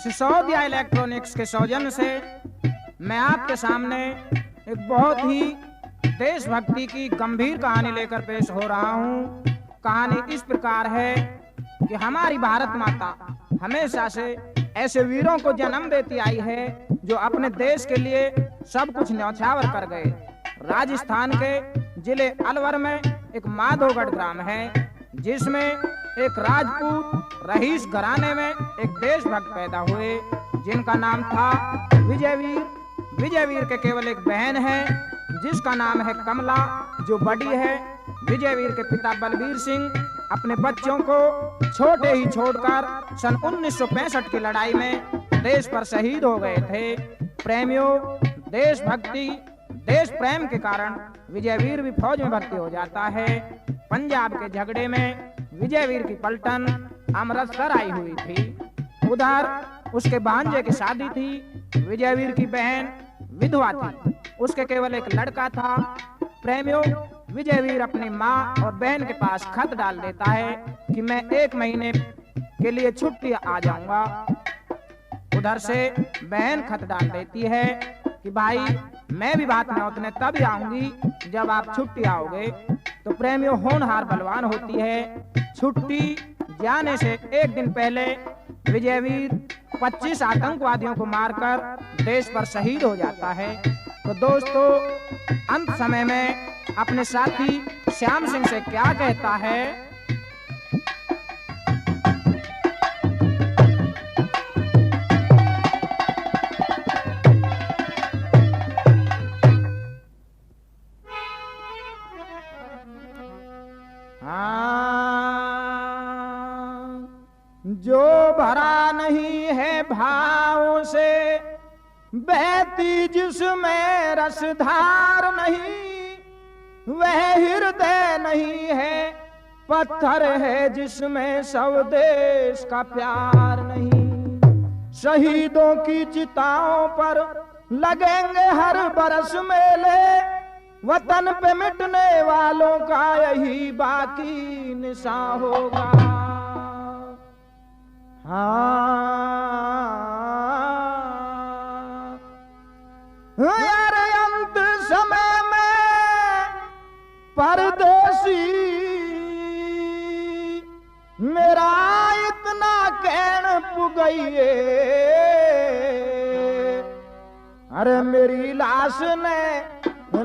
Sisodia electronics के सौजन्य से मैं आपके सामने एक बहुत ही देशभक्ति की गंभीर कहानी लेकर पेश हो रहा हूँ। कहानी इस प्रकार है कि हमारी भारत माता हमेशा से ऐसे वीरों को जन्म देती आई है जो अपने देश के लिए सब कुछ न्यौछावर कर गए। राजस्थान के जिले अलवर में एक माधोगढ़ ग्राम है जिसमें एक राजपूत रईस घराने में एक देशभक्त पैदा हुए जिनका नाम था विजयवीर। विजयवीर के केवल एक बहन है जिसका नाम है कमला जो बड़ी है। विजयवीर के पिता बलबीर सिंह अपने बच्चों को छोटे ही छोड़कर सन 1965 की लड़ाई में देश पर शहीद हो गए थे। प्रेमियों, देशभक्ति देश प्रेम के कारण विजयवीर भी फौज में भर्ती हो जाता है। पंजाब के झगड़े में विजयवीर की पलटन अमृतसर आई हुई थी। उधर उसके भांजे की शादी थी। विजयवीर की बहन विधवा थी, उसके केवल एक लड़का था। प्रेमियों, विजयवीर अपनी माँ और बहन के पास खत डाल देता है कि मैं 1 महीने के लिए छुट्टी आ जाऊंगा। उधर से बहन खत डाल देती है कि भाई मैं भी बात में उतने तब आऊंगी जब आप छुट्टी आओगे। तो प्रेमियों, होनहार बलवान होती है। छुट्टी जाने से 1 दिन पहले विजयवीर 25 आतंकवादियों को मारकर देश पर शहीद हो जाता है। तो दोस्तों, अंत समय में अपने साथी श्याम सिंह से क्या कहता है? जो भरा नहीं है भाव से बहती जिसमें रसधार नहीं, वह हृदय नहीं है, पत्थर है जिसमें स्वदेश का प्यार नहीं। शहीदों की चिताओं पर लगेंगे हर बरस मेले, वतन पे मिटने वालों का यही बाकी निशान होगा। यार अंत समय में परदेसी मेरा इतना कहन पुगइए, अरे मेरी लाश ने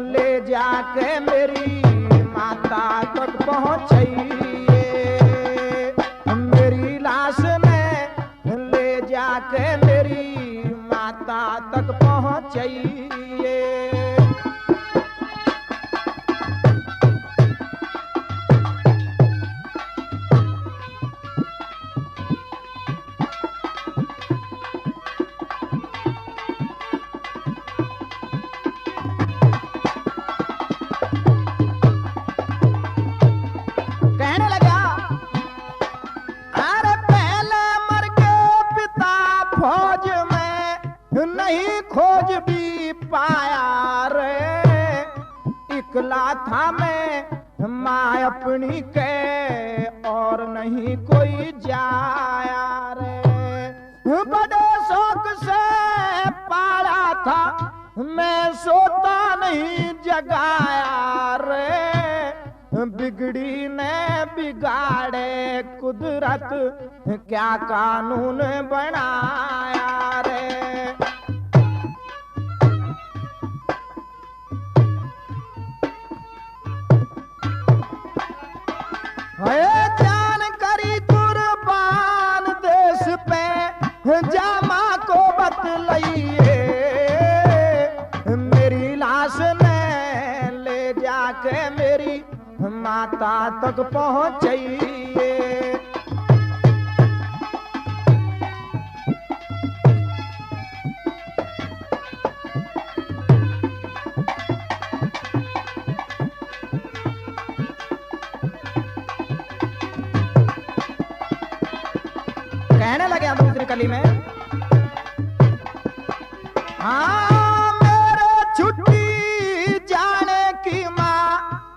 ले जाके मेरी माता तक पहुंचाइए। मेरी लाश ने ले जाके मेरी माता तक पहुंचाइए। खोज भी पाया रे, इकला था मैं माँ अपनी के और नहीं कोई जाया रे। बड़े शौक से पाला था मैं, सोता नहीं जगाया रे। बिगड़ी ने बिगाड़े कुदरत, क्या कानून बनाया रे। जान करी कुर्बान देश पे जामा को बतलाइए। मेरी लाश ने ले जाके मेरी माता तक पहुंचाइए। कहने लगे दूसरी कली में, हाँ मेरे छुट्टी जाने की माँ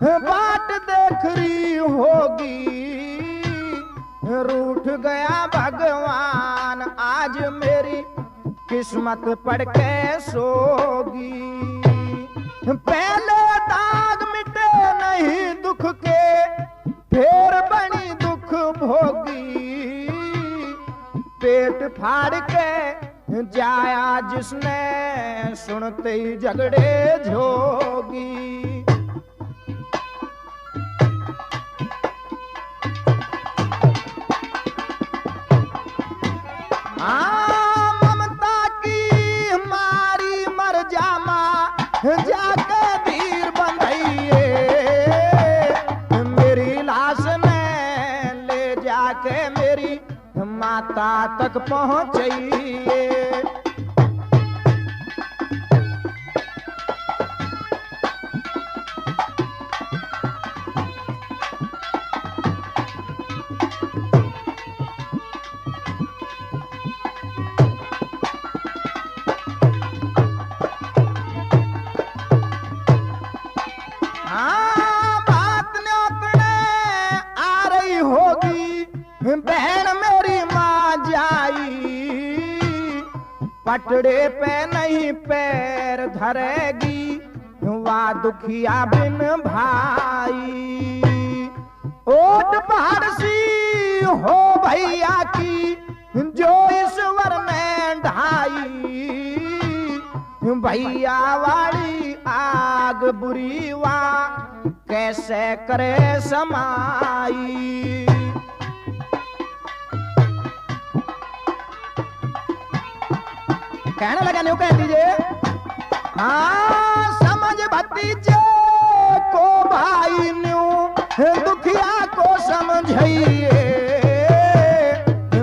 बाट देख रही होगी। रूठ गया भगवान आज मेरी किस्मत पड़ के सोगी। पहले दाग मिटे नहीं दुख के, फिर बनी दुख भोगी। पेट फाड़ के जाया जिसने, सुनते ही झगड़े झोगी। ममता की मारी मर जामा, जाके धीर बंधइए। मेरी लाश ने ले जाके मेरी माता तक पहुंचइए। बहन मेरी माँ जाई, पटड़े पे नहीं पैर धरेगी, वा दुखिया बिन भाई। ओट पहाड़ सी हो भैया की, जो ईश्वर ने ढाई। भैया वाली आग बुरी वा कैसे करे समाई। कहने लगा न्यू कह दीजिए, हाँ समझ भतीजे को भाई न्यू, दुखिया को समझिए।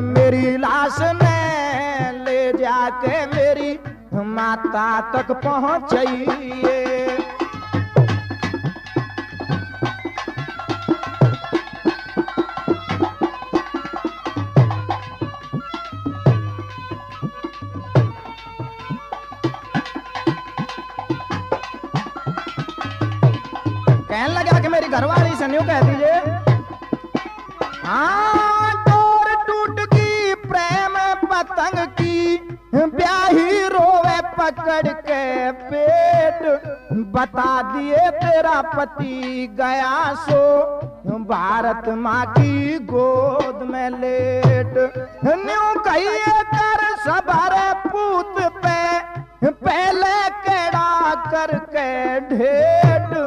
मेरी लाश ने ले जाके मेरी माता तक पहुंचाइए। कहने लगा कि मेरी घरवाली से न्यू कह दीजिए, हाँ डोर टूट गई प्रेम पतंग की, ब्याही रोवे पकड़ के पेट। बता दिए तेरा पति गया सो, भारत माँ की गोद में लेट। न्यू कहिए कर सबर पूत पे, पहले केड़ा करके ढेट।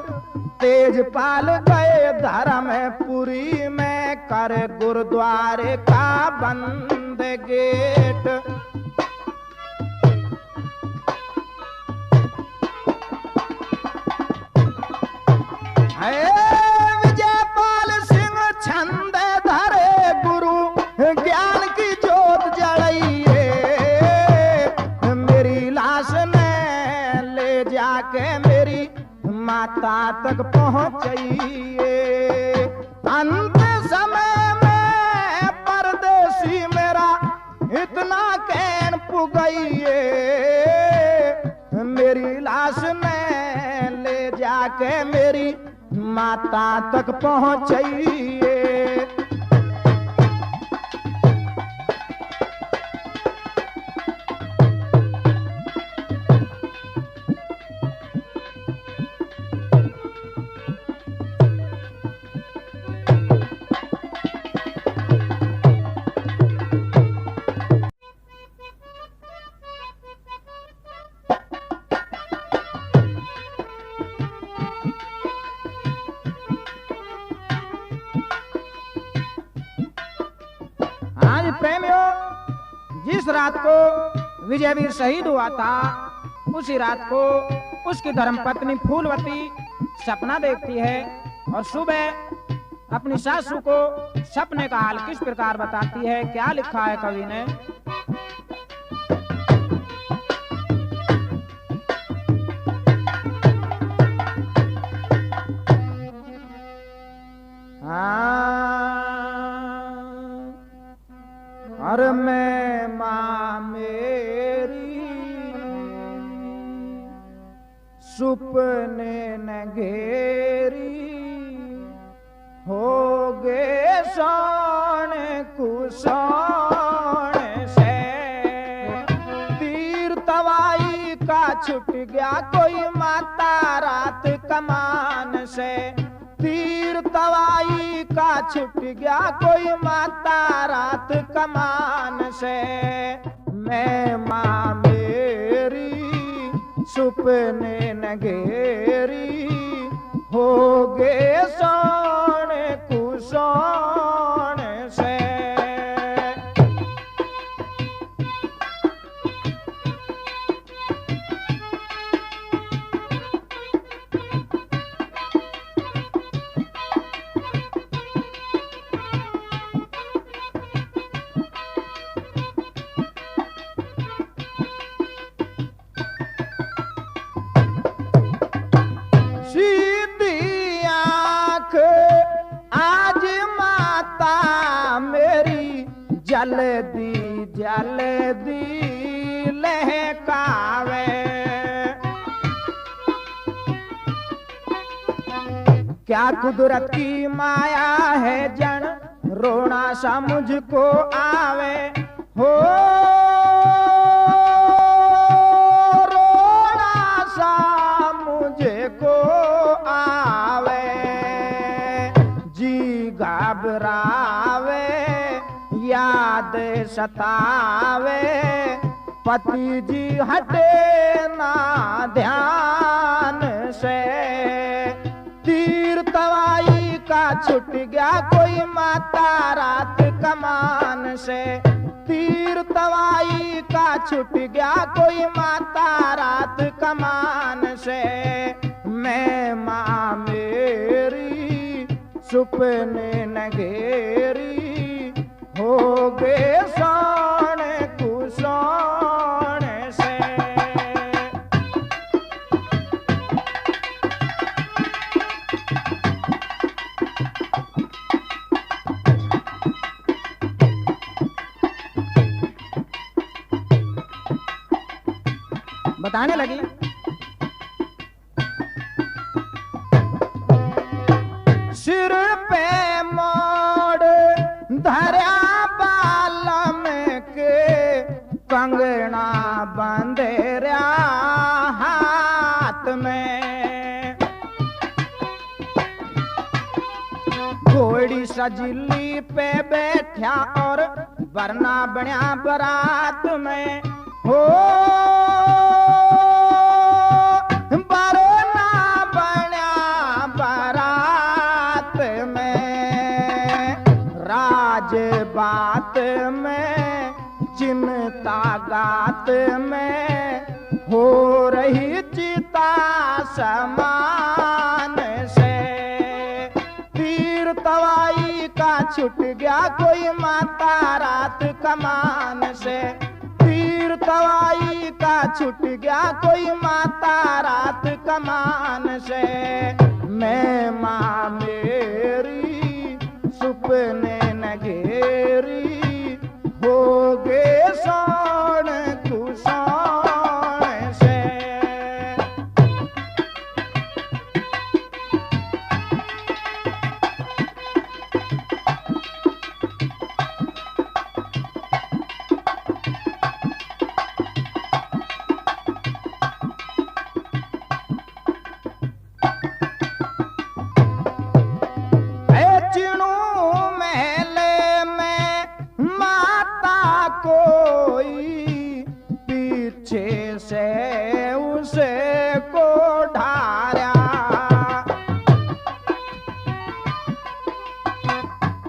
तेजपाल गए धर्मपुरी में, कर गुरुद्वारे का बंद गेट। विजयपाल सिंह छंद धरे गुरु, ज्ञान की जोत जलाइए। मेरी लाश ने ले जाके मेरी माता तक पहुंचाइए। अंत समय में परदेसी मेरा इतना कैन पुगइए। मेरी लाश ने ले जाके मेरी माता तक पहुंचाइए। आज प्रेमियों, जिस रात को विजयवीर शहीद हुआ था, उसी रात को उसकी धर्मपत्नी फूलवती सपना देखती है और सुबह अपनी सासू को सपने का हाल किस प्रकार बताती है। क्या लिखा है कवि ने, और मैं माँ मेरी सुपने न घेरी, हो गे सोने कुसोने से। का छूट गया कोई माता रात कमान से, तीर तवाई का छूट गया कोई माता रात कमान से। मैं माँ मेरी सुपने न घेरी, हो गे सोने कुसोने से। जल्दी जल्दी लहकावे, क्या कुदरत की माया है जन रोना सा मुझको आवे। हो रोना सा मुझको आवे, जी घबरावे याद सतावे, पति जी हटे ना ध्यान से। तीर तवाई का छूट गया कोई माता रात कमान से, तीर तवाई का छूट गया कोई माता रात कमान से। मैं माँ मेरी सुपने न घेरी, हो गए सोने कुसोने से। बताने लगी, सिर पे मोड़ धरा बालम के, कंगना बंधेरा हाथ में। घोड़ी सजिली पे बैठा और वरना बण्या बरात में। हो वरना बण्या बरात में, राज बात में चिंता गात में, हो रही चिता समान से। तीर तवाई का छूट गया कोई माता रात कमान से, तीर तवाई का छूट गया कोई माता रात कमान से। मैं माँ मेरी सुपने न घेरी, हो गे सोने कुसोने से।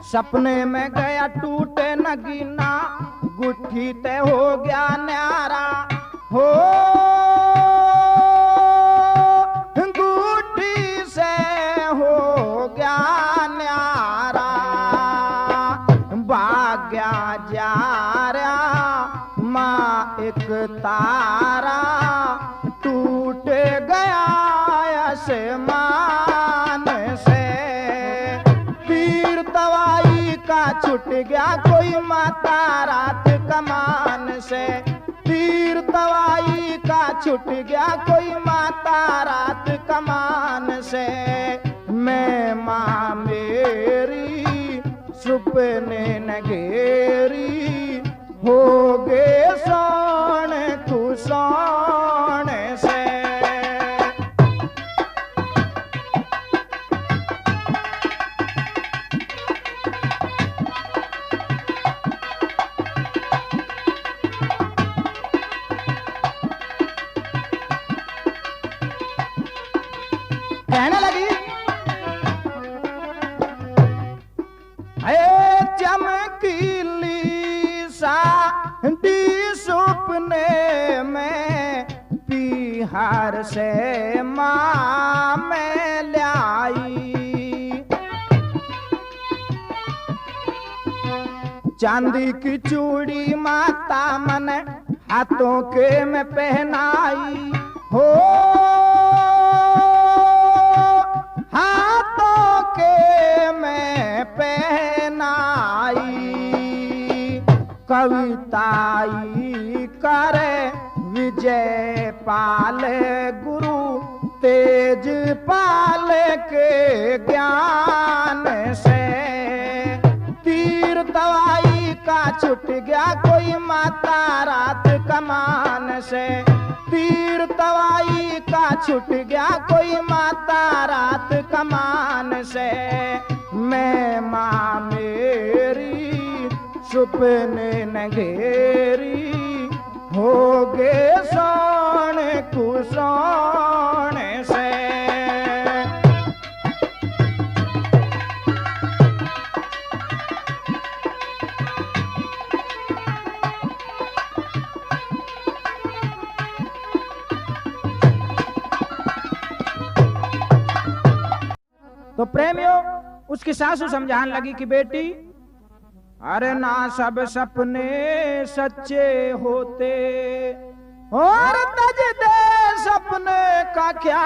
सपने में गया टूटे नगीना, गुट्ठी ते हो गया न्यारा। हो गुट्ठी से हो गया न्यारा, भाग्या जा रहा माँ एक तारा, टूट गया आसमान से। तीर तवाई का छूट गया कोई माता रात कमान से, तीर तवाई का छूट गया कोई माता रात कमान से। मैं माँ मेरी सुपने न घेरी, हो गे सोने तू सोने कहने लगी, चमकीली साड़ी सपने में बिहार से माँ में लाई, चांदी की चूड़ी माता मन हाथों के में पहनाई हो, हाथों के में पहनाई, कविताई करे विजय पाल गुरु तेज पाल के ज्ञान से, तीर दवाई का छूट गया कोई माता रात कमान से, तीर दवाई का छूट गया कोई माता रात कमान से, मैं माँ मेरी सुपने न घेरी हो गे सोन कुसोन से। तो प्रेमियों, उसकी सासू समझाने लगी कि बेटी, अरे ना सब सपने सच्चे होते और तज दे सपने का ख्याल,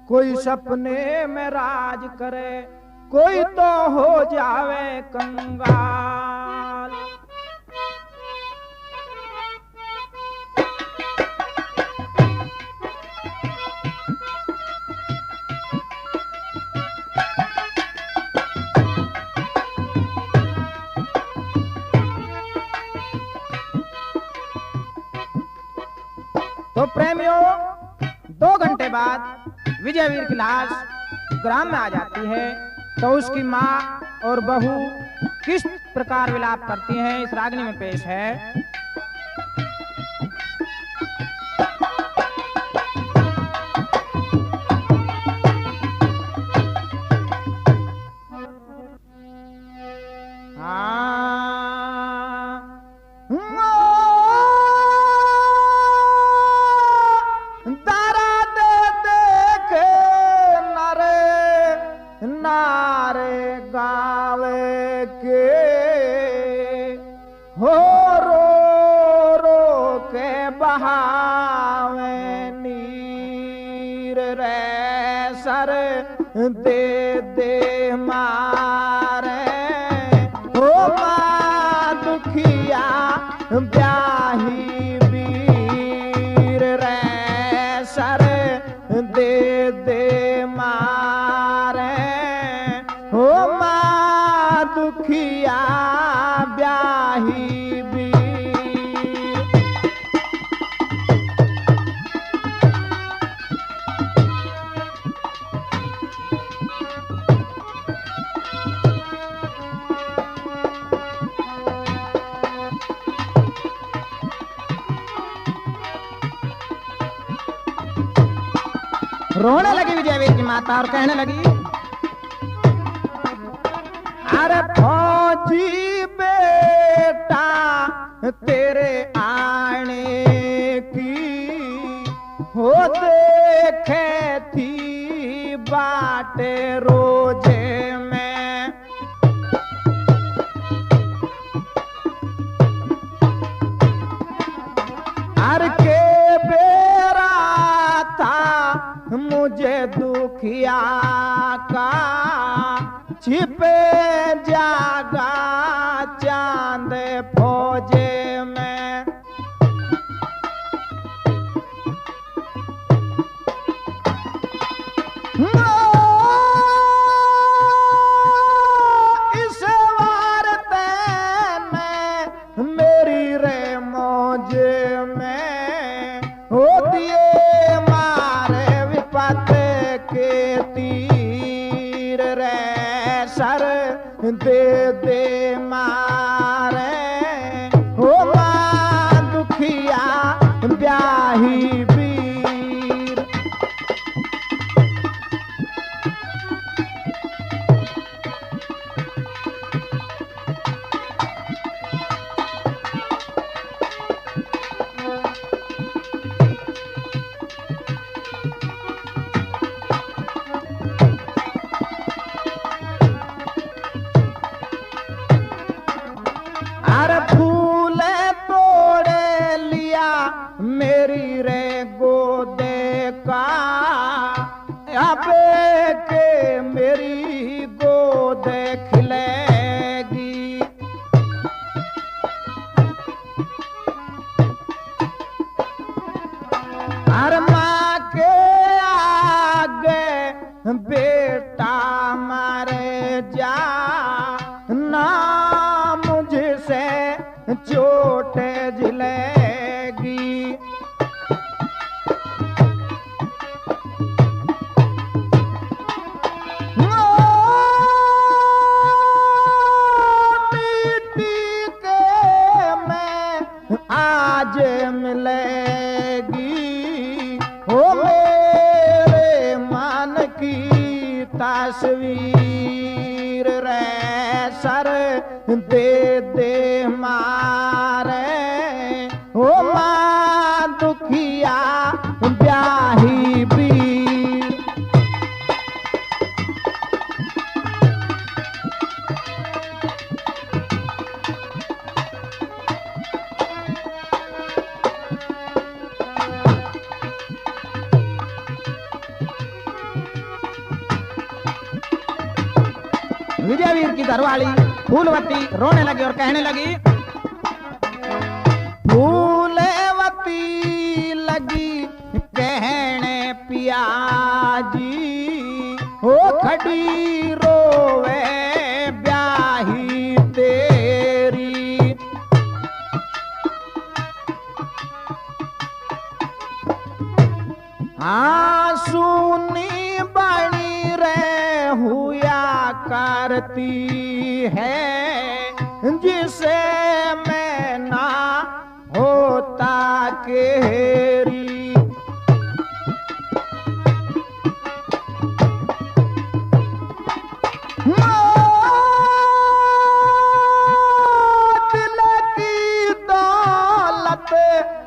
कोई सपने में राज करे कोई तो हो जावे कंगाल। तो प्रेमियों, 2 घंटे बाद विजयवीर की लाश ग्राम में आ जाती है। तो उसकी माँ और बहू किस प्रकार विलाप करती हैं, इस रागनी में पेश है। दे दे मारे हो माँ दुखिया ब्याही वीर रे, सर दे दे मारे हो माँ दुखिया ब्याही वीर। रोने लगी विजयवीर की माता और कहने लगी, अरे फौजी बेटा तेरे आने की हो देखे थी बाटे रोजे में, अर के बेरा था मुझे दुखिया का छिपे जागा चांद फौजे में, इस वारते में मेरी रे मौजे में होती है मारे विपत के तीर रे, सर दे दे मारे हो माँ दुखिया ब्याही वीर। मेरी रे गोदे का अबे के मेरी गोदे खिलेगी। हर माँ के आगे बेटा मारे जा ना मुझसे चोट झिलेगी। मिट्टी के मैं आज मिलेगी हो मेरे मन की तस्वीर रे सर दे दे मारे हो माँ दुखिया ब्याही बीर। विजयवीर की घरवाली फूलवती रोने लगी और कहने लगी, फूलवती लगी कहने पियाजी हो खड़ी रोवे ब्याही तेरी। हाँ सुनी बनी रे हुआ करती है जिसे मैं ना होता केरी। दिल की दौलत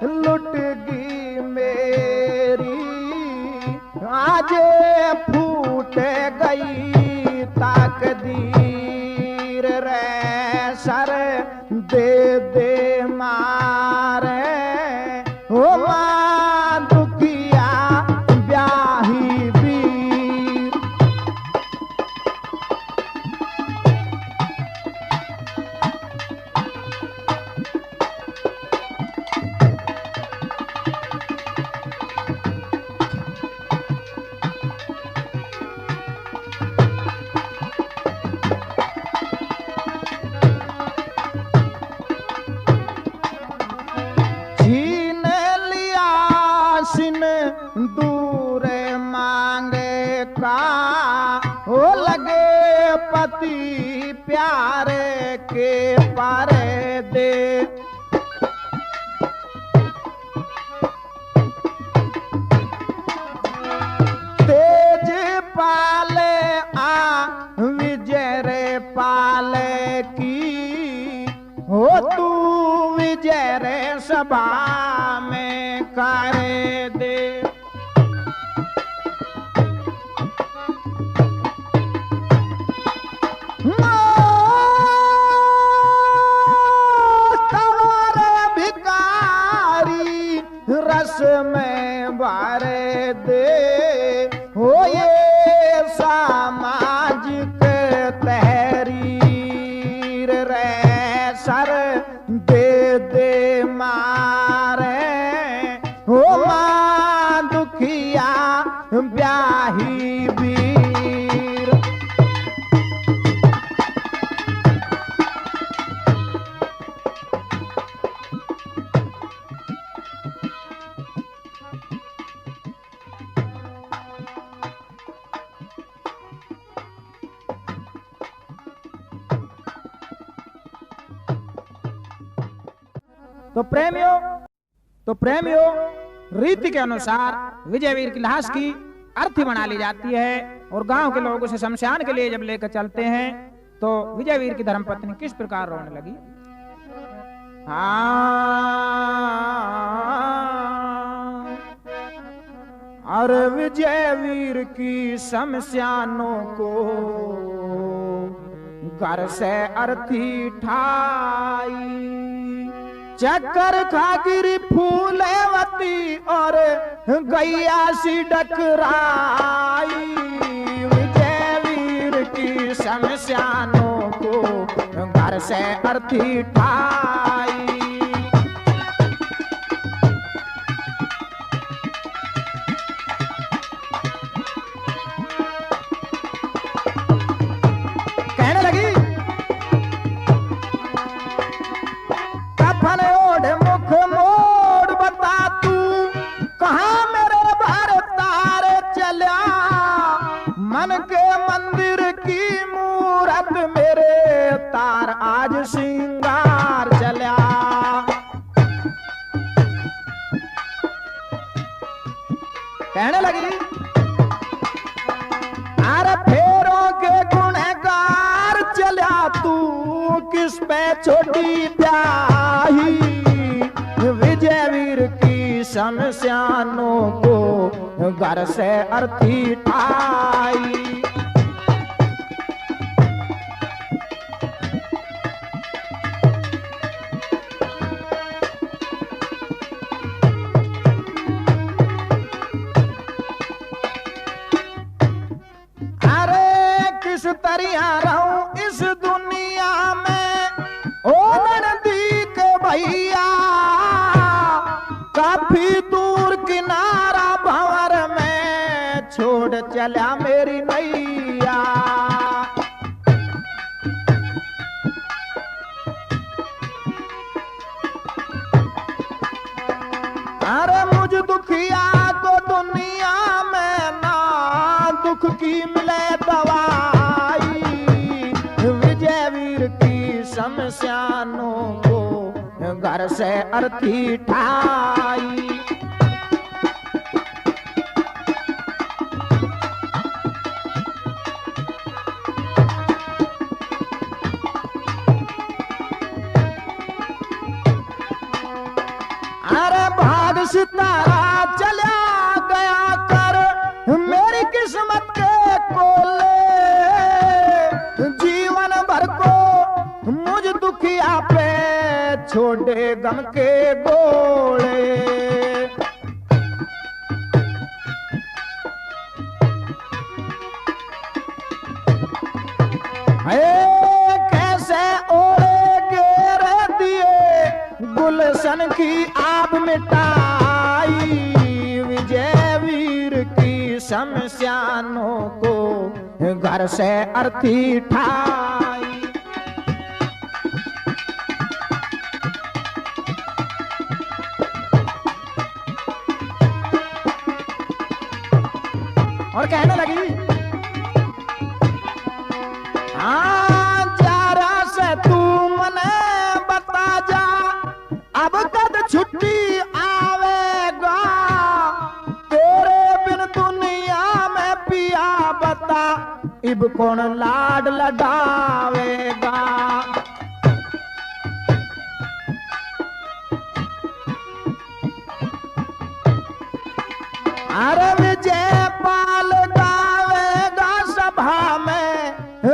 लुट गई मेरी आज फूट गई तकदीर रे सर दे दे मारे ओ माँ दुखिया ब्याही बीर। दूर मांगे का हो लगे पति प्यारे के पारे दे। तेज पाले आ विजय रे पाले की हो तू विजय रे सभा में करे दे। रस में बारे दे हो ये सामाजिक तहरीर रे सर दे दे मारे हो माँ दुखिया ब्याही बीर। तो प्रेमियों रीति के अनुसार विजयवीर की लाश की अर्थी बना ली जाती है और गांव के लोग उसे शमशान के लिए जब लेकर चलते हैं तो विजयवीर की धर्मपत्नी किस प्रकार रोने लगी। और विजयवीर की शमशानों को घर से अर्थी ठाई चक्कर खा गिरी फूलेवती और गैया सी डकराई। विजय वीर की शमशानों को घर से अर्थी ठाई। कहने लगी कफन ओढ़ मुख मोड़ बता तू कहाँ मेरे भारत तारे चला। मन के मंदिर की मूरत मेरे तार आज श्रृंगार चला। कहने लगी अरे फेरों के गुनहगार चला तू किस पे छोटी प्याही। विजय वीर की शमशानों को घर से अर्थी ठाई। किस तरिया रहूं इस दुनिया में ओ नजदीक भैया। काफी दूर किनारा भंवर में छोड़ चला मेरी नैया। अरे मुझ दुखिया को दुनिया में ना दुख की मिले दवाई। विजय वीर की शमशानों को घर से अर्थी ठाई। अरे भाग सितारा चला गया कर मेरी किस्मत के कोले। जीवन भर को मुझ दुखिया पे छोड़े गम के गोले। कैसे ओढ़े घेर दिए गुलशन की आग मिटाई। विजय वीर की शमशानों को घर से अर्थी ठाई। और कहने लगी हाँ जरा से तू मने बता जा अब कद छुट्टी आवेगा। तेरे बिन दुनिया में पिया बता इब कौन लाड लडावेगा। अरे विजय पाल गावेगा सभा में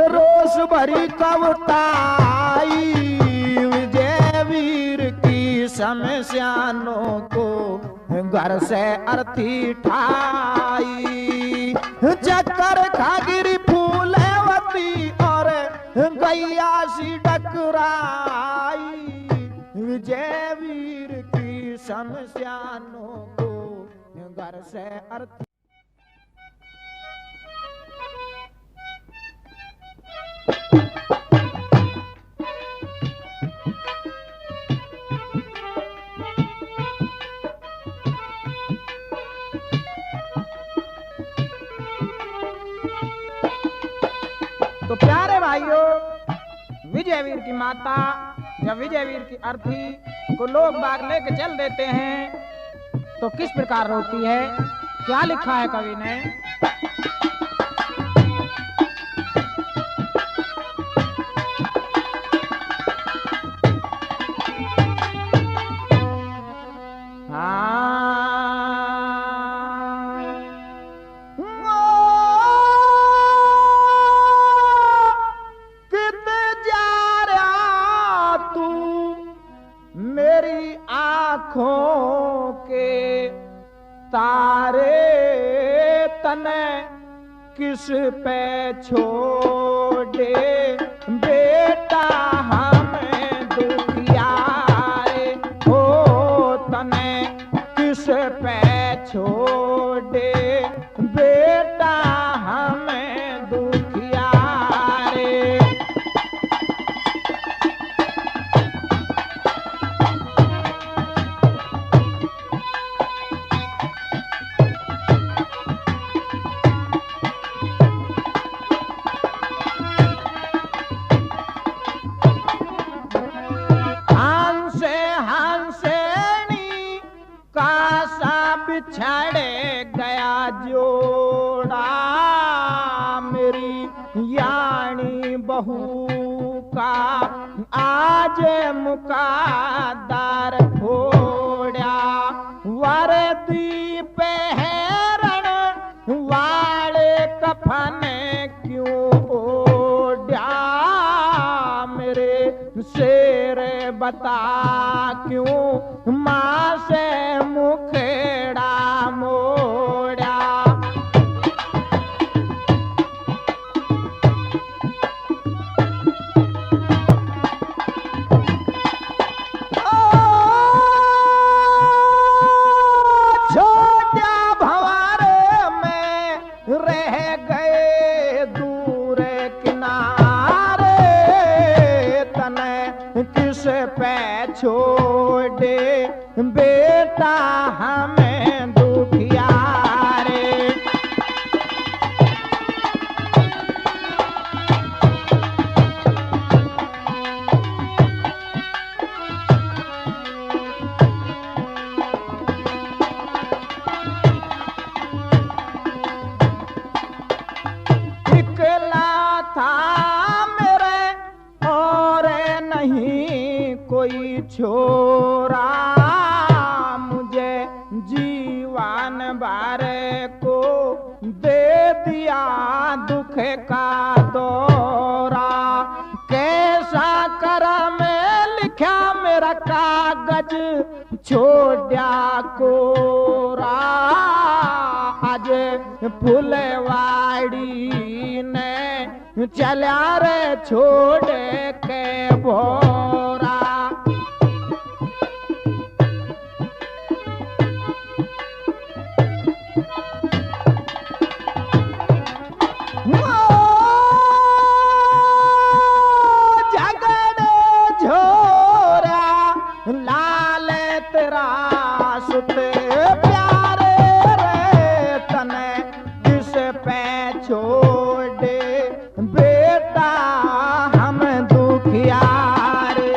रोष भरी कविताई। विजय वीर की शमशानों को घर से अर्थी ठाई। चक्कर खा गिरी फूलेवती और गैया सी डकराई। विजय वीर की शमशानों को घर से अर्थी। तो प्यारे भाइयों विजय वीर की माता या विजय वीर की अर्थी को लोग बाग लेके चल देते हैं तो किस प्रकार रोती है, क्या लिखा है कवि ने। मेरी आँखों के तारे तने किस पे छोड़े बेटा हमें दुखियारे हो तने किस पे छोड़े बेटा हमें दुखियारे। बिछड़ गया जोड़ा मेरी यानी बहू का आज मुकादर फोड़ा वर्दी पहरण वाले कफन क्यों ओढ़ा मेरे शेर बता क्यों माँ से मुखेड़ा मोड़ा। छोटा भंवर में रह गए दूर किनारे तने किस पे छोड़े बेटा हमें दुखियारे। निकला था मेरे और नहीं कोई छोरा मुझे जीवन भर को दे दिया दुख का दौरा। कैसा करम लिखा मेरा कागज छोड़ा कोरा आज फुलवाड़ी ने चला रे छोड़ के भोरा। लाल तेरा सुत प्यारे रे तने किस पे छोड़े बेटा हम दुखियारे।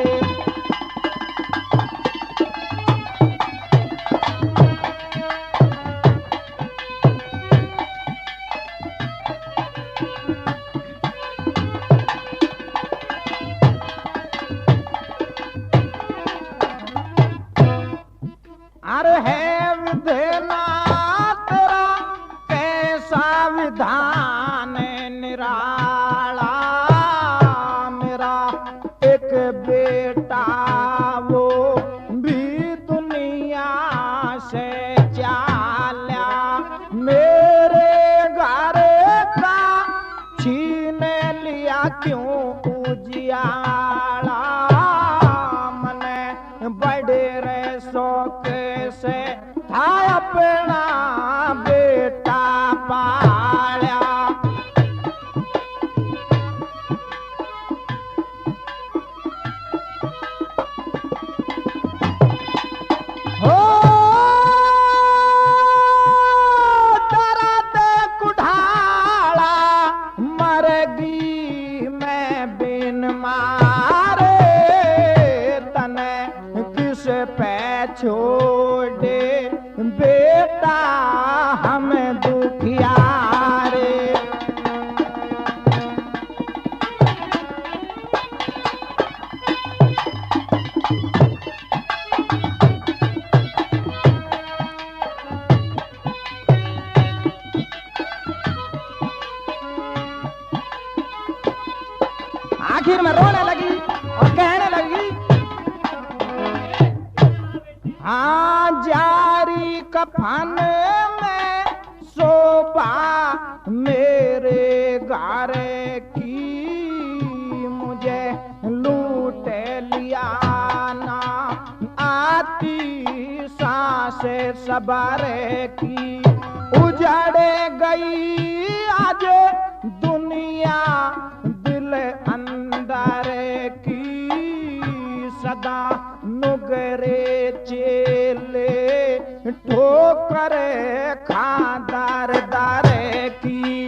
अरे है विधना तेरा कैसा विधान निराला मेरा एक बेटा वो भी दुनिया से चाला मेरे घर का छीन लिया क्यों उजियाला मने बड़े रे शौक से था अपना बेटा पाला। हो दर्द कुठाला मरगी मैं बिन मारे तने किस पे छोड़े बेटा हमें दुखियारे। आखिर में रोने लगी और कहने लगी हाँ जारी कफन में शोभा मेरे गारे की, मुझे लूट लिया ना आती सांसे सबारे की। उजाड़े गई आज दुनिया दिल अंधारे की, सदा नुगरे चेले ठोकर खादार दारे की।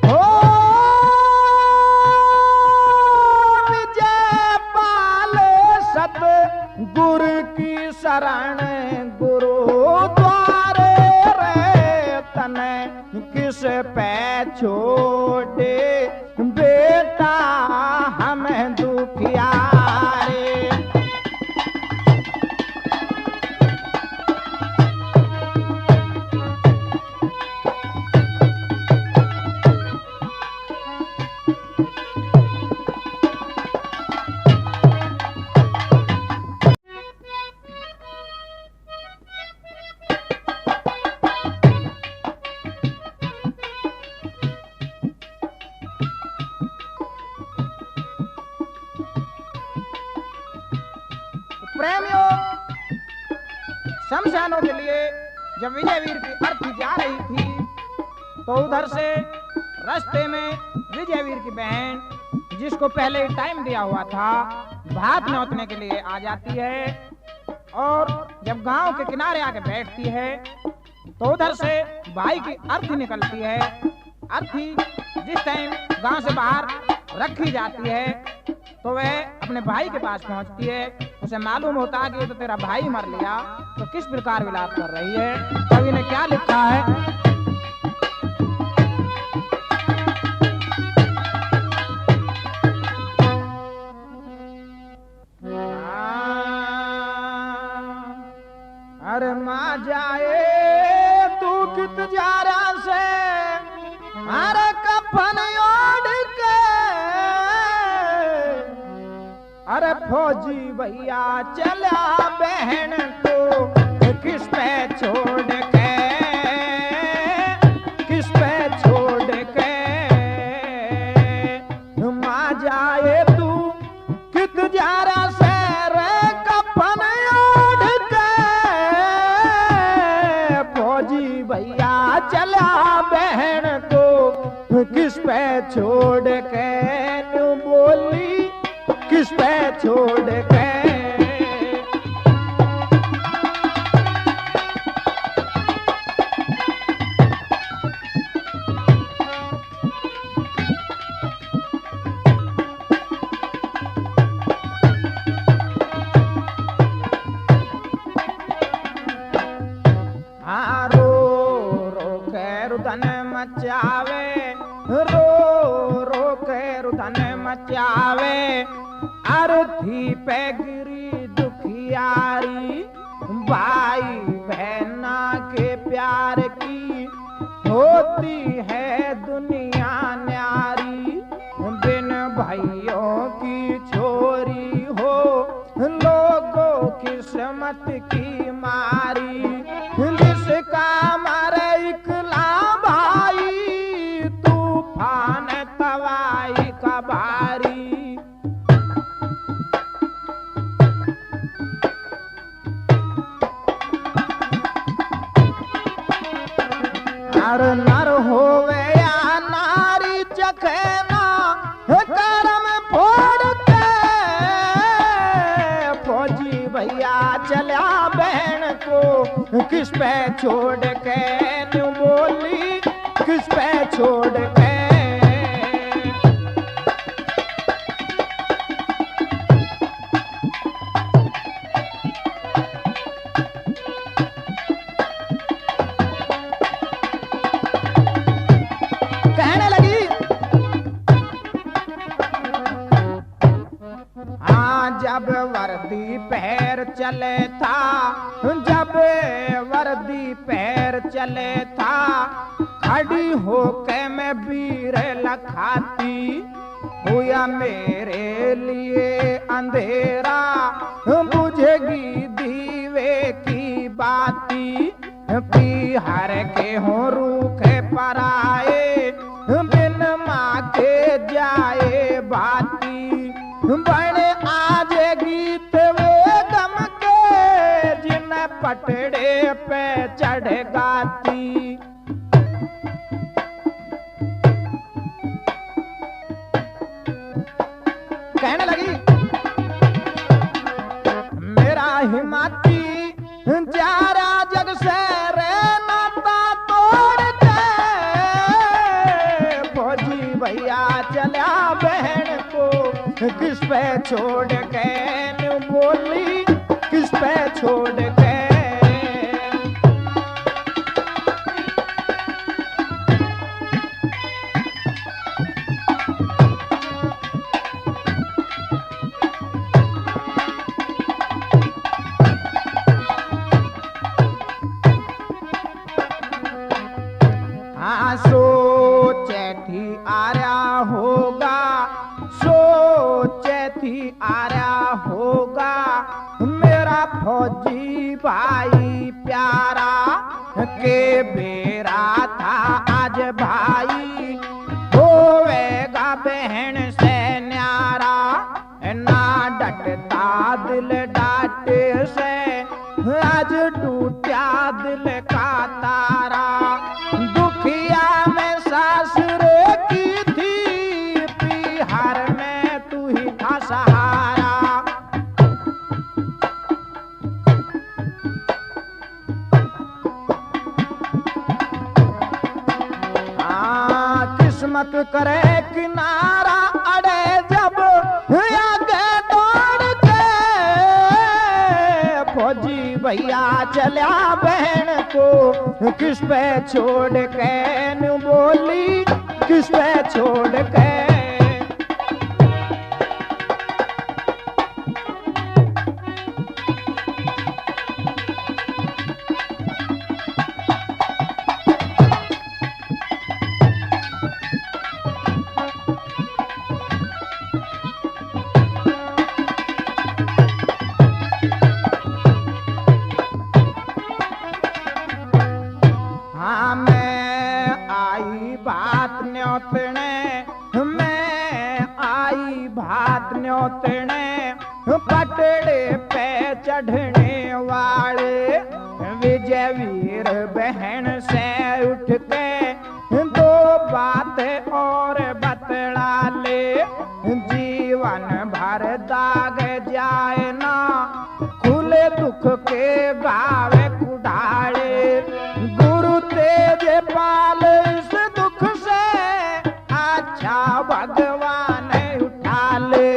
हो विजय पाल सतगुरु की शरण, गुरु द्वारे रे तने किस पे छोड़े बेटा हमें दुखियारे। प्रेमियों, शमशानों के लिए जब विजयवीर की अर्थी जा रही थी तो उधर से रास्ते में विजयवीर की बहन, जिसको पहले टाइम दिया हुआ था, भात नौतने के लिए आ जाती है। और जब गांव के किनारे आके बैठती है तो उधर से भाई की अर्थी निकलती है। अर्थी जिस टाइम गांव से बाहर रखी जाती है तो वह अपने भाई के पास पहुंचती है। उसे मालूम होता है कि ये तो तेरा भाई मर लिया, तो किस प्रकार विलाप कर रही है। कवि ने क्या लिखा है? अरे माँ जाए तू कित जारा से, अरे कफन ओढ़ के, अरे फौजी भैया चला बहन को किस पे छोड़ के, किस पे छोड़ के। माँ जाए तू कित जारा से, रे कफन ओढ़ के, फौजी भैया चला बहन को किस पे छोड़ के। न्यू बोली किस पे छोड़ के। हाँ रो रो के रुदन मचावे, रो रो के रुदन मचावे, अर्थी पे गिरी दुखियारी, भाई बहना के प्यार की होती है दुनिया न्यारी। बिन भाइयों की छोरी हो लोगों किस्मत की मारी, जिसका मारे इकला भाई तूफान तवाई का भारी। नर नर होवे या नारी चखेना करम फोड़ के, फौजी भैया चला बहन को किस पे छोड़ के। न्यू बोली किस पे छोड़ के। कहने लगी हाँ जब वर्दी पैर चले था, जब वर्दी पैर चले था, खड़ी होके मैं वीर लखाती, हुआ मेरे लिए अंधेरा, बुझेगी दीवे की बाती। पीहर के हो रूखे पराए, बिन माँ के जाए बाती। बड़े आज गीत वे गम के, जिन पटड़े पे चढ़ गाती। कहने लगी मेरा हिमाती जारा जग से रे नाता तोड़ के, फौजी भैया चला बहन को किस पे छोड़ के, बोली किस पे छोड़ के। सोचे थी आर्या होगा, सोचे थी आर्या होगा, मेरा फौजी भाई प्यारा। के बेरा था आज भाई, होवेगा बहन से न्यारा। ना डटता दिल डाटे से, आज टूटा दिल का तारा। दुखिया में सासुरे की थी, पीहर में तू ही था सहारा। किस्मत करे किनारा अड़े जब आगे दौड़ के, फौजी भैया चला बहन को किस पे छोड़ के, बोली किस पे छोड़ के। पटड़े पे चढ़ने वाले विजय वीर बहन से उठ के, दो बात और बतला ले। जीवन भर दाग जाए ना, खुले दुख के गावे कुढ़ाड़े। गुरु तेज पाल इस दुख से, अच्छा भगवान उठा ले।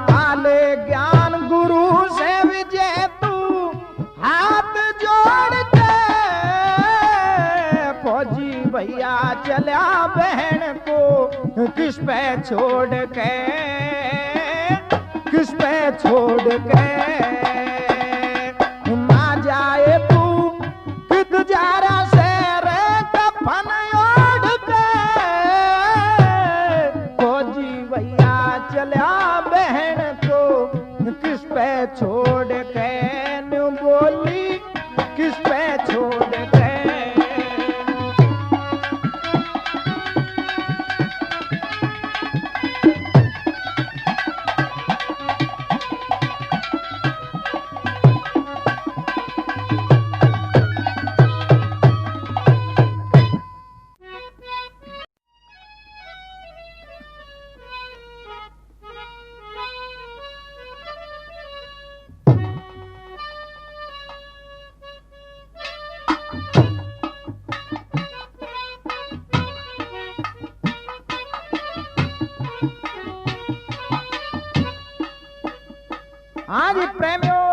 पाले ज्ञान गुरु से विजय तू हाथ जोड़ के, फौजी भैया चला बहन को किस पे छोड़ के, किस पे छोड़ के। माँ जाए तू कित जारा से रे कफन ओढ़ के, फौजी भैया चला बहन को किस पे छोड़ के, बोली किस पे छोड़ के। आज प्रेमियों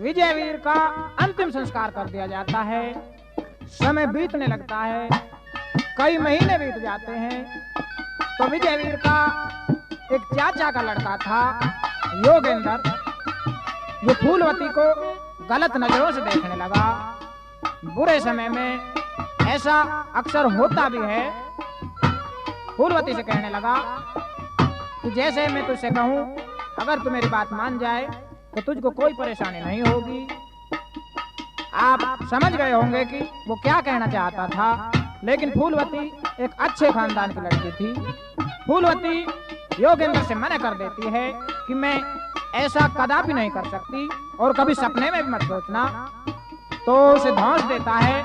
विजय वीर का अंतिम संस्कार कर दिया जाता है। समय बीतने लगता है, कई महीने बीत जाते हैं, तो विजय वीर का एक चाचा का लड़का था योगेंद्र। ये फूलवती को गलत नजरों से देखने लगा। बुरे समय में ऐसा अक्सर होता भी है। फूलवती से कहने लगा कि जैसे मैं तुझसे कहूं, अगर तू मेरी बात मान जाए तो तुझको कोई परेशानी नहीं होगी। आप समझ गए होंगे कि वो क्या कहना चाहता था। लेकिन फूलवती एक अच्छे खानदान की लड़की थी। फूलवती योगेंद्र से मना कर देती है कि मैं ऐसा कदापि नहीं कर सकती और कभी सपने में भी मत सोचना। तो उसे धौंस देता है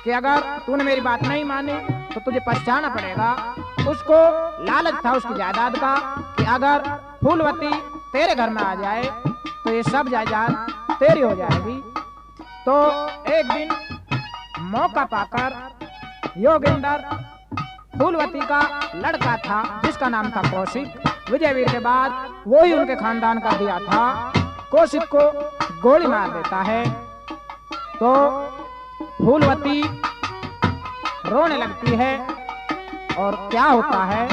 कि अगर तूने मेरी बात नहीं मानी तो तुझे पछताना पड़ेगा। उसको लालच था उसकी जायदाद का कि अगर फूलवती तेरे घर में आ जाए तो ये सब जायदाद तेरी हो जाएगी। तो एक दिन मौका पाकर योगेंद्र फूलवती का लड़का था जिसका नाम था कौशिक। विजयवीर के बाद वो ही उनके खानदान का दिया था। कौशिक को गोली मार देता है तो फूलवती रोने लगती है। और क्या होता है,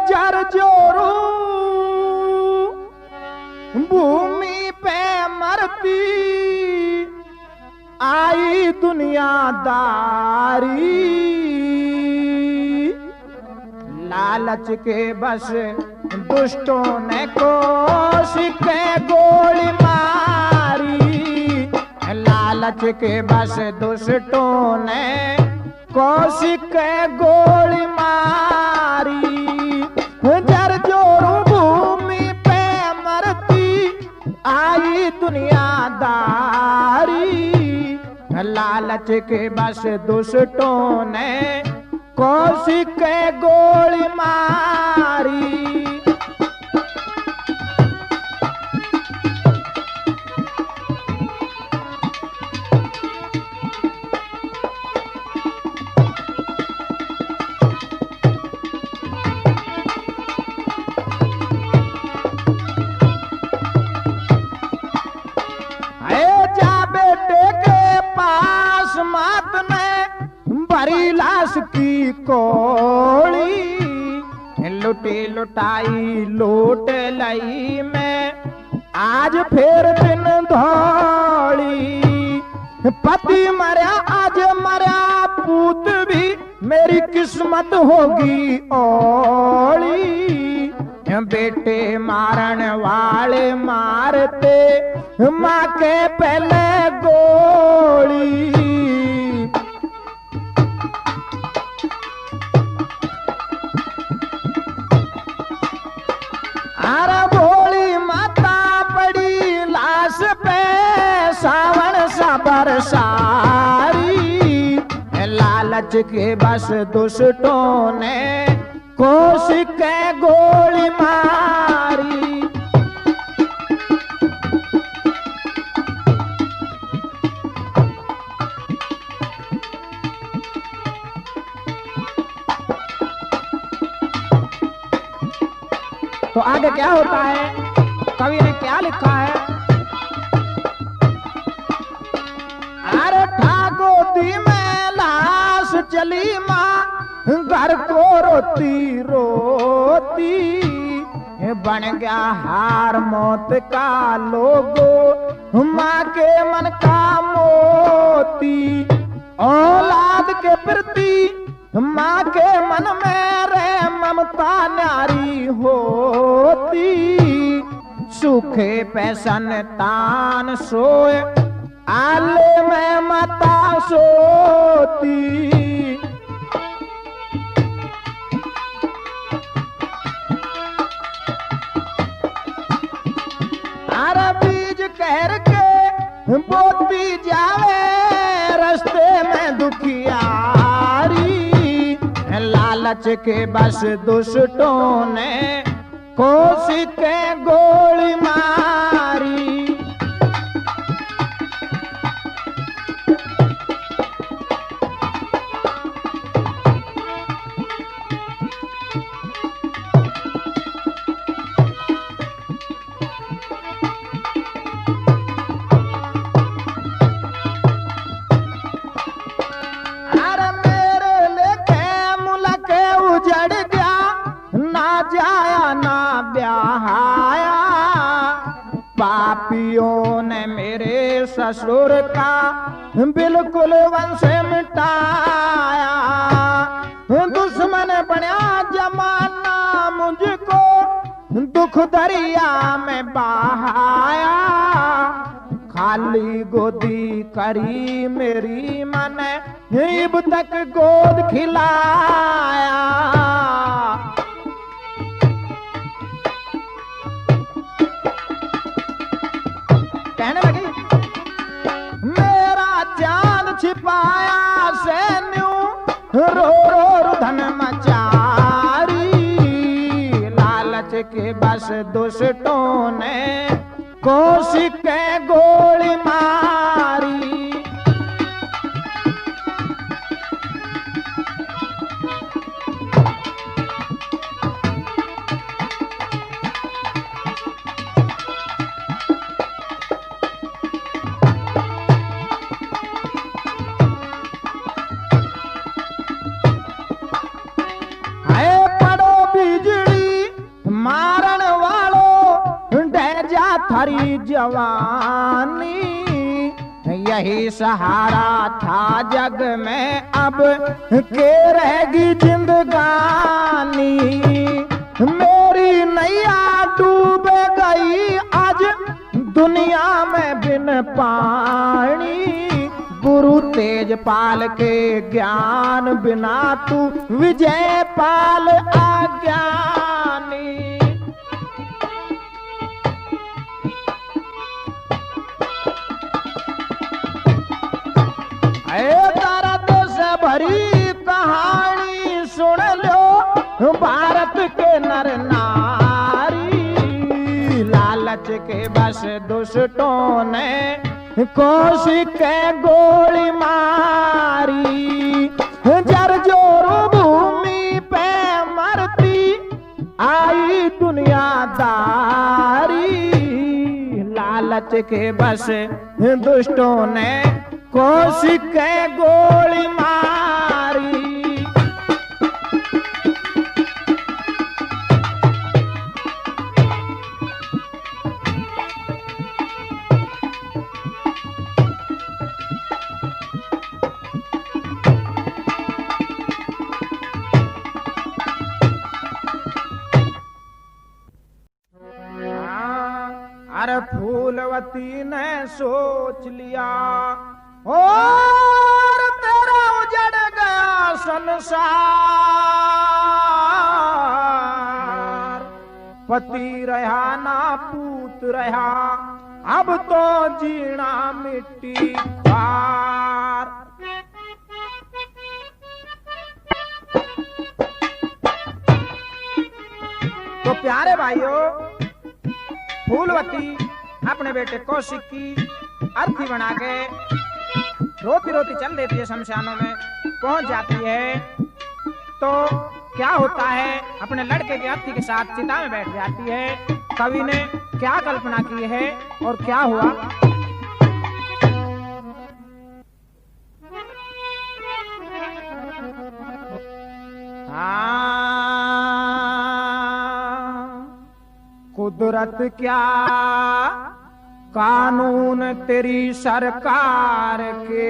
जर जोरू भूमि पे मरती आई दुनियादारी। लालच के बस दुष्टों ने कौशिक गोली मारी। लालच के बस दुष्टों ने कौशिक गोली मारी। जर जोरू भूमि पे मरती आई दुनियादारी। लालच के बस दुष्टों ने कौशिक गोली मारी। भरी लाश की कोड़ी लुटी लुटाई लूट लई में आज फिर दिन धोड़ी। पति मरा आज मरा पूत भी मेरी किस्मत होगी ओली। बेटे मारन वाले मारते माँ के पहले गोली। अरे भोली माता पड़ी लाश पे सावन सा बरसारी। लालच के बस दुष्टों ने कौशिक गोली मारी। तो आगे क्या होता है, कवि ने क्या लिखा है। अरे ठाकोती में लाश चली माँ घर को रोती रोती। बन गया हार मौत का लोगो माँ के मन का मोती। औलाद के प्रति माँ के मन में रे ममता न्यारी होती। सूखे पैसन तान सोए आले में माता सोती। अरे बीज कहर के बोती जावे रास्ते में दुखियारी। लालच के बस दुष्टों ने कौशिक गोली मारी। जाया ना ब्याहाया, पापियों ने मेरे ससुर का बिल्कुल वंश मिटाया। दुश्मन बना जमाना मुझको दुख दरिया में बहाया, खाली गोदी करी मेरी मन इब तक गोद खिलाया। कहने लगी मेरा चांद छिपाया से न्यू रो रो धन मचारी, लालच के बस दुष्टों ने कोशिश के गोली मारी। थारी जवानी यही सहारा था जग में, अब के रहेगी जिंदगानी। मेरी नैया डूब गई आज दुनिया में बिन पानी, गुरु तेजपाल के ज्ञान बिना तू विजय पाल अज्ञानी। दर्द से भरी कहानी सुन लो भारत के नर नारी, लालच के बस दुष्टों ने कोशिश के गोली मारी। जर्जर भूमि पे मरती आई दुनियादारी, लालच के बस दुष्टों ने कोशिश के गोली मारी। अरे फूलवती ने सोच लिया और तेरा उजड़ गया संसार, पति रहा ना पूत रहा अब तो जीना मिट्टी पार। तो प्यारे भाइयों, फूलवती अपने बेटे कौशिक की अर्थी बना के रोती रोती चल देती है, शमशानों में पहुंच जाती है। तो क्या होता है, अपने लड़के के अर्थी के साथ चिता में बैठ जाती है। कवि ने क्या कल्पना की है और क्या हुआ। कुदरत क्या कानून तेरी सरकार के,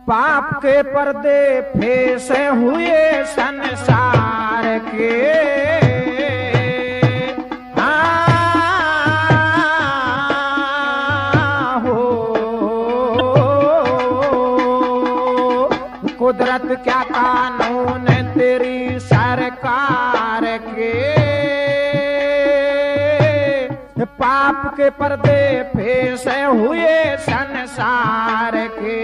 पाप के पर्दे फेंसे हुए संसार के। कुदरत क्या कानून तेरी सरकार के, पाप के पर्दे फेंसे हुए संसार के।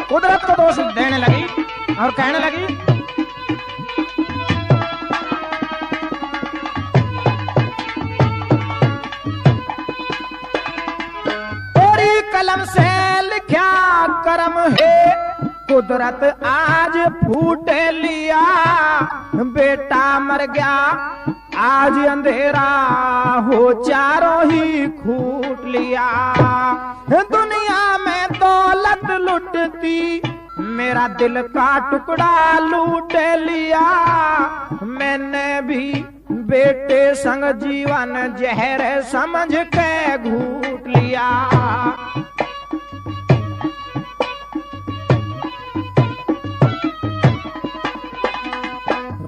कुदरत को दोष देने लगी और कहने लगी तेरी कलम से लिखा कर्म है, कुदरत आज फूट लिया, बेटा मर गया आज अंधेरा हो चारों ही खूट लिया। दुनिया में दौलत लुटती मेरा दिल का टुकड़ा लूट लिया। मैंने भी बेटे संग जीवन जहर समझ के घूट लिया।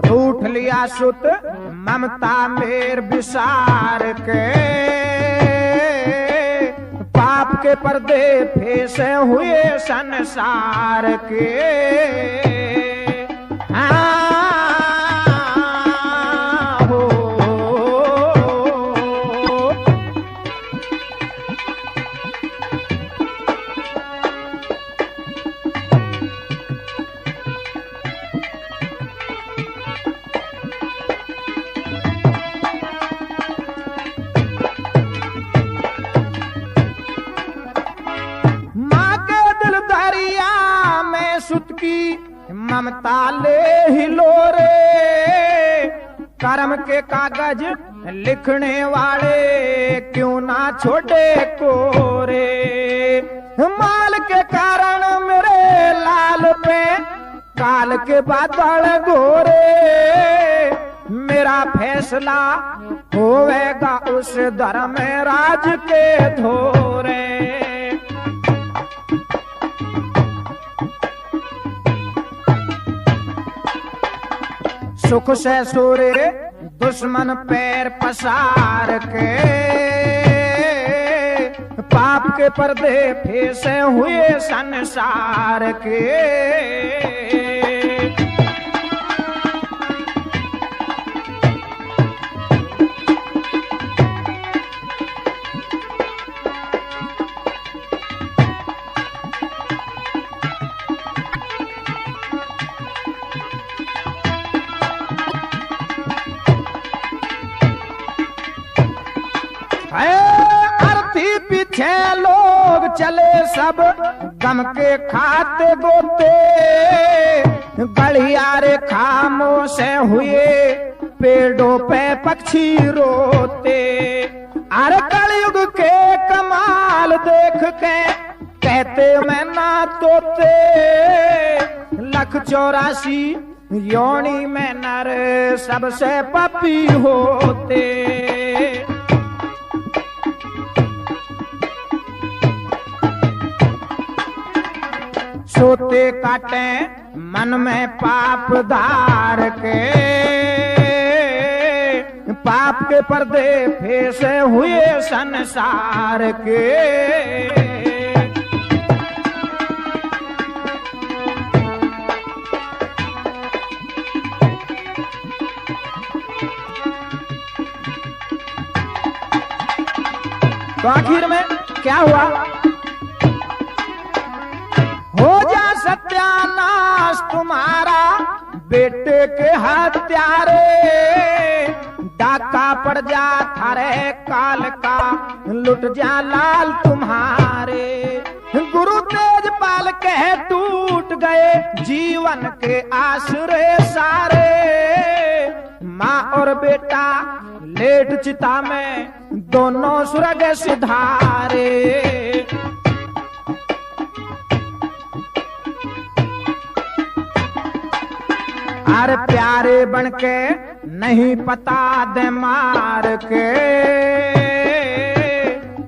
रूठ लिया सुत ममता मेर विसार के, पाप के पर्दे फेस हुए संसार के। सुत की ममता ले ही लो रे, कर्म के कागज लिखने वाले क्यों ना छोटे कोरे। माल के कारण मेरे लाल पे काल के बादल गोरे, मेरा फैसला होवेगा उस धर्म राज के धोरे। सुख से सोरे दुश्मन पैर पसार के, पाप के पर्दे फेसे हुए संसार के। अर्थी पीछे लोग चले सब गम के खाते गोते, गलियारे खामोश हुए पेड़ों पे पक्षी रोते। अरे कलयुग के कमाल देख के कहते मैं ना तोते, 184 योनि में नर सबसे पापी होते। सोते काटे मन में पाप धार के, पाप के पर्दे फेसे हुए संसार के। तो आखिर में क्या हुआ? हो जा सत्यानाश तुम्हारा बेटे के हत्यारे, डाका पड़ जा थारे काल का लुट जा लाल तुम्हारे। गुरु तेजपाल कह टूट गए जीवन के आसरे सारे, माँ और बेटा लेट चिता में दोनों स्वर्ग सिधारे। अरे प्यारे बनके नहीं पता दे मार के,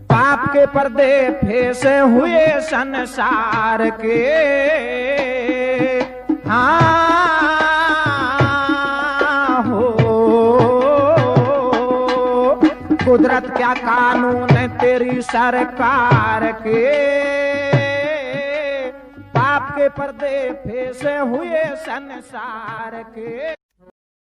पाप के पर्दे फेसे हुए संसार के। हाँ हो कुदरत क्या कानून तेरी सरकार के, पाप के पर्दे फेसे हुए संसार के।